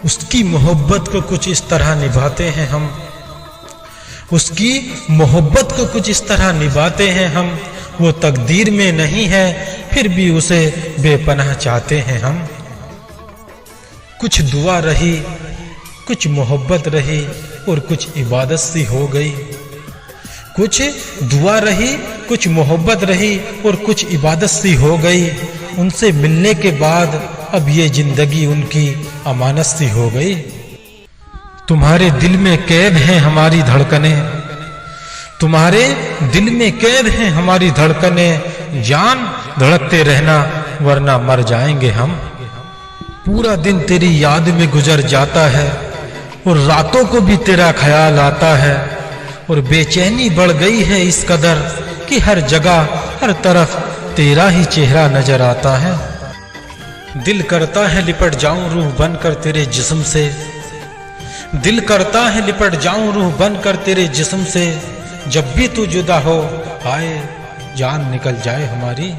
उसकी मोहब्बत को कुछ इस तरह निभाते हैं हम, उसकी मोहब्बत को कुछ इस तरह निभाते हैं हम। वो तकदीर में नहीं है फिर भी उसे बेपनाह चाहते हैं हम। कुछ दुआ रही, कुछ मोहब्बत रही और कुछ इबादत सी हो गई। कुछ दुआ रही, कुछ मोहब्बत रही और कुछ इबादत सी हो गई। उनसे मिलने के बाद अब ये जिंदगी उनकी अमानत सी हो गई। तुम्हारे दिल में कैद हैं हमारी धड़कनें, तुम्हारे दिल में कैद हैं हमारी धड़कनें। जान धड़कते रहना वरना मर जाएंगे हम। पूरा दिन तेरी याद में गुजर जाता है और रातों को भी तेरा ख्याल आता है। और बेचैनी बढ़ गई है इस कदर कि हर जगह हर तरफ तेरा ही चेहरा नजर आता है। दिल करता है लिपट जाऊं रूह बनकर तेरे जिस्म से, दिल करता है लिपट जाऊं रूह बनकर तेरे जिस्म से। जब भी तू जुदा हो हाय जान निकल जाए हमारी।